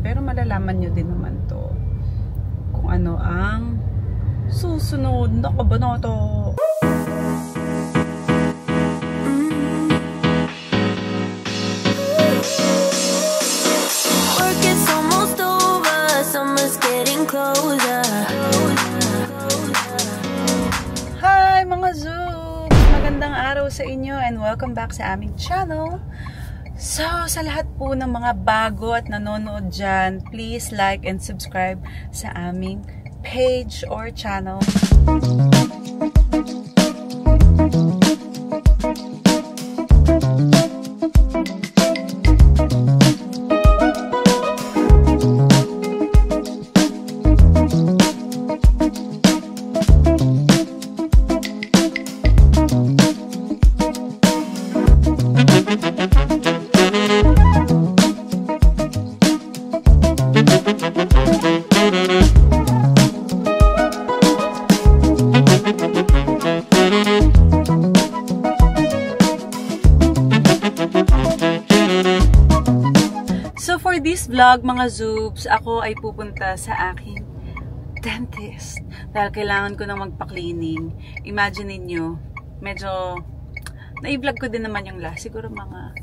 Pero malalaman nyo din naman to kung ano ang susunod na kabanata. Work is almost over, summer's getting closer. Hi mga Zoom! Magandang araw sa inyo and welcome back sa aming channel. So, sa lahat po ng mga bago at nanonood dyan, please like and subscribe sa aming page or channel. So for this vlog mga Zoobs, ako ay pupunta sa aking dentist dahil kailangan ko nang magpa-cleaning. Imagine niyo, medyo na-vlog ko din naman yung last, siguro mga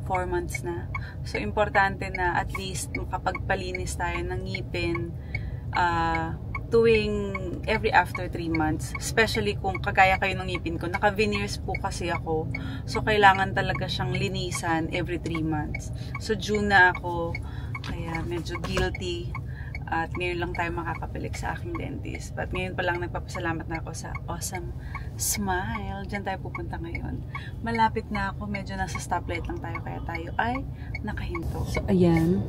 4 months na. So importante na at least makapagpalinis tayo ng ngipin tuwing every after 3 months. Especially kung kagaya kayo ng ngipin ko. Naka-veneers po kasi ako. So, kailangan talaga siyang linisan every 3 months. So, June na ako. Kaya medyo guilty. At ngayon lang tayo makakapalik sa aking dentist. But ngayon pa lang nagpapasalamat na ako sa Awesome Smile. Diyan tayo pupunta ngayon. Malapit na ako. Medyo nasa stoplight lang tayo. Kaya tayo ay nakahinto. So, ayan.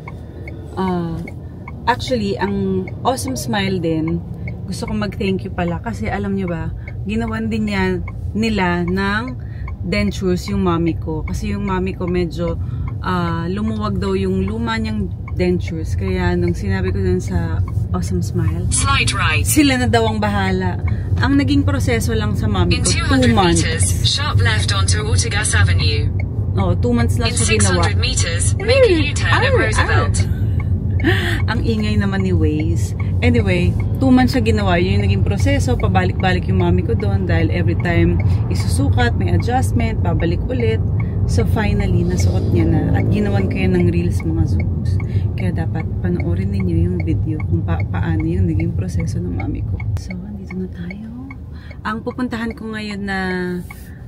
Actually, ang Awesome Smile din, gusto kong mag-thank you pala kasi alam nyo ba, ginawan din nila ng dentures yung mommy ko. Kasi yung mommy ko medyo lumuwag daw yung luma niyang dentures. Kaya nung sinabi ko dun sa Awesome Smile, slide right. Sila na daw ang bahala. Ang naging proseso lang sa mommy ko, 2 months. Meters, sharp left onto Ortigas Avenue. Oh, 2 months lang siya ginawa. In 600 meters, make a U-turn at Roosevelt. Ang ingay naman ni Waze. Anyway, 2 months siya ginawa. Yun yung naging proseso. Pabalik-balik yung mami ko doon dahil every time isusukat, may adjustment, pabalik ulit. So finally, nasuot niya na. At ginawan ko yan ng reels mga Zooms. Kaya dapat panoorin ninyo yung video kung paano yung naging proseso ng mami ko. So, andito na tayo. Ang pupuntahan ko ngayon na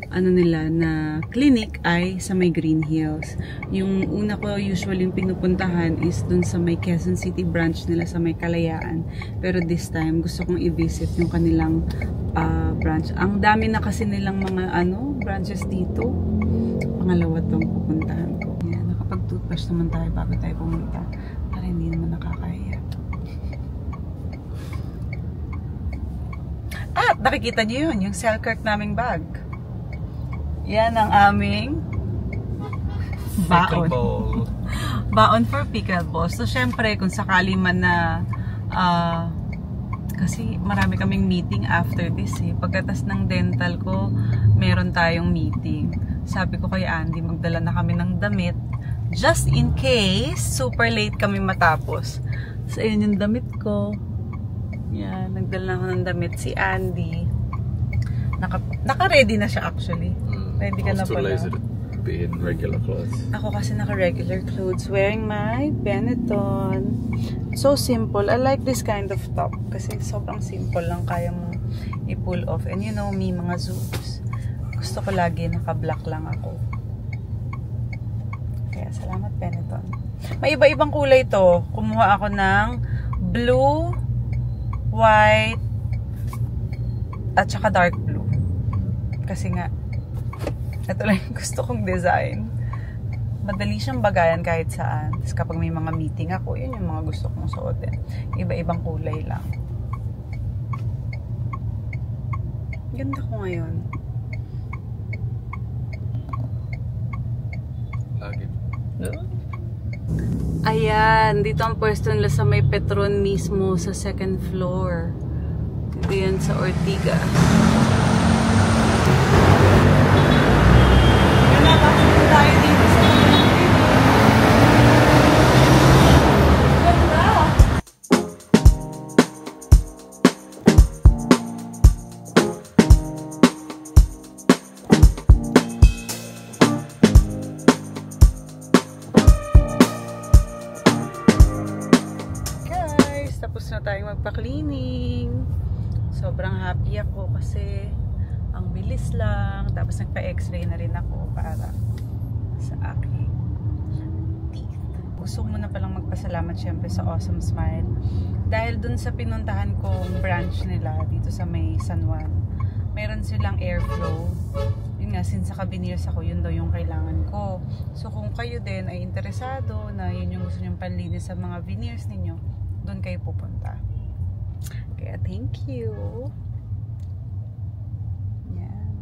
na clinic ay sa may Green Hills. Yung una ko usually yung pinupuntahan is dun sa may Quezon City branch nila sa may Kalayaan. Pero this time gusto kong i-visit yung kanilang branch. Ang dami na kasi nilang mga branches dito. Pangalawa tong pupuntahan ko. Yan, nakapag-toothbrush naman tayo bago tayo pumunta para hindi naman nakakahiya. At nakikita niyo yun, yung Selkirk naming bag. Yan ang aming baon. Baon for pickleball. So, syempre, kung sakali man na kasi marami kaming meeting after this eh. Pagkatas ng dental ko, meron tayong meeting. Sabi ko kay Andy, magdala na kami ng damit. Just in case, super late kami matapos. So, ayun yung damit ko. Yan, nagdala na ako ng damit si Andy. Naka-ready na siya actually. Ready ka na pala. Lazy to be in regular clothes. Ako kasi naka-regular clothes. Wearing my Benetton. So simple. I like this kind of top. Kasi sobrang simple lang. Kaya mo i-pull off. And you know me, mga Zoobs. Gusto ko lagi naka-black lang ako. Kaya salamat Benetton. May iba-ibang kulay to. Kumuha ako ng blue, white, at saka dark blue. Kasi nga, ito lang yung gusto kong design. Madali siyang bagayan kahit saan. Tapos kapag may mga meeting ako, yun yung mga gusto kong suotin. Iba-ibang kulay lang. Ganda ko ngayon. Lagi. Ayan, dito ang pwesto nila sa may Petron mismo sa 2nd floor. Dito yan sa Ortigas. Tayo dito sa tayong magpa-cleaning. Sobrang happy ako kasi ang bilis lang. Tapos nagpa-x-ray na rin ako para sa aking teeth. Gusto mo na palang magpasalamat syempre sa Awesome Smile. Dahil dun sa pinuntahan kong branch nila dito sa may San Juan, meron silang airflow. Yun nga, since naka-veneers ako, yun daw yung kailangan ko. So kung kayo din ay interesado na yun yung gusto nyong panlinis sa mga veneers ninyo, doon kayo pupunta. Kaya thank you. Yan.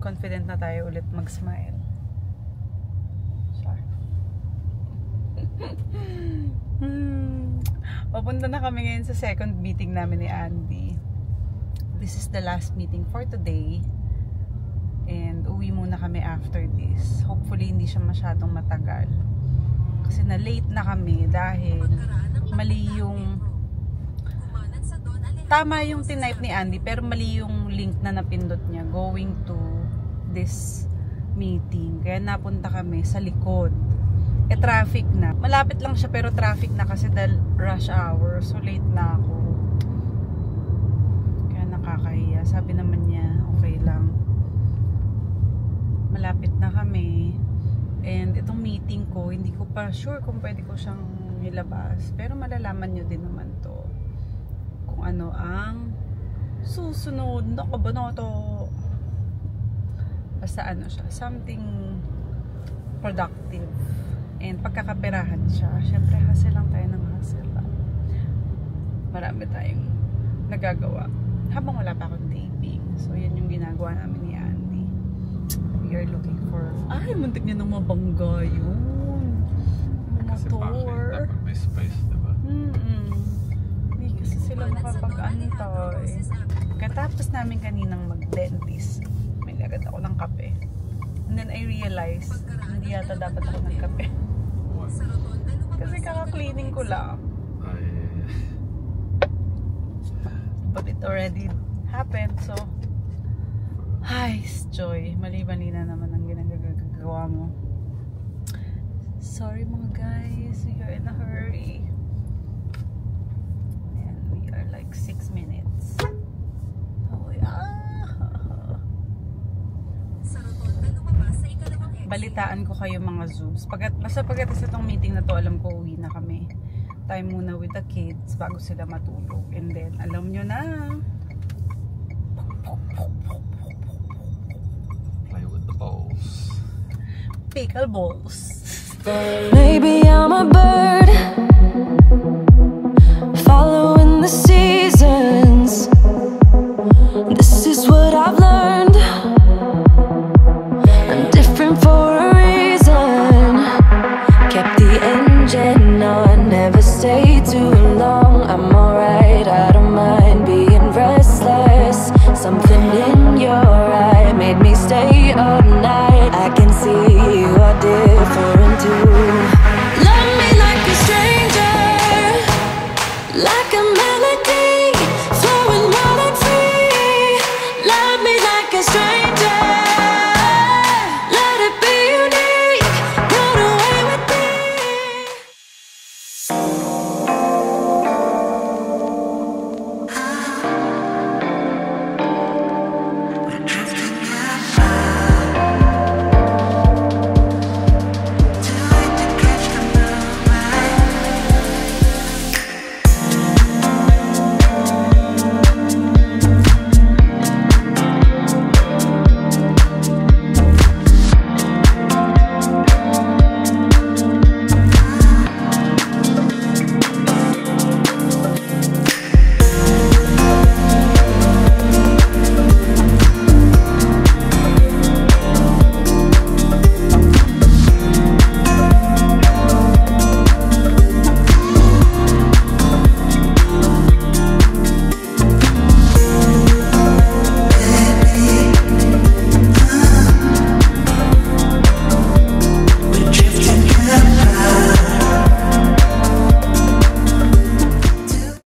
Confident na tayo ulit mag-smile. Sorry. Papunta na kami ngayon sa second meeting namin ni Andy. This is the last meeting for today. And uwi muna kami after this. Hopefully hindi siya masyadong matagal. Kasi na late na kami dahil mali yung tama yung tinype ni Andy pero mali yung link na napindot niya going to this meeting. Kaya napunta kami sa likod. Traffic na. Malapit lang siya pero traffic na kasi dahil rush hour. So late na ako. Kaya nakakahiya. Sabi naman niya okay lang. Malapit na kami. And itong meeting ko, hindi ko pa sure kung pwede ko siyang ilabas. Pero malalaman nyo din naman to. Kung ano ang susunod na kabanoto. Basta ano siya. Something productive. And pagkakaperahan siya. Siyempre hassle lang tayo ng hassle. Marami tayong nagagawa. Habang wala pa akong taping. So yan yung ginagawa namin ni Andy. We are looking for... Ay, muntik niya nang mabangga yun. Kasi Motor. dapat may space, diba? Hindi kasi sila makapag-antay. Katapos namin kaninang mag-dentist, may lagad ako ng kape. And then I realized, hindi yata dapat ako ng kape. What? Kasi kaka-cleaning ko lang. Ay, But it already happened, so... Ay, joy. Mali-mali na naman ang ginagawa mo. Sorry mga guys, we are in a hurry. And we are like 6 minutes. Oh, yeah. Balitaan ko kayo mga Zooms. Basta pagkatapos itong meeting na to, alam ko uwi na kami. Time muna with the kids bago sila matulog. And then, alam nyo na. play with the balls. Pickle balls. Maybe I'm a bird.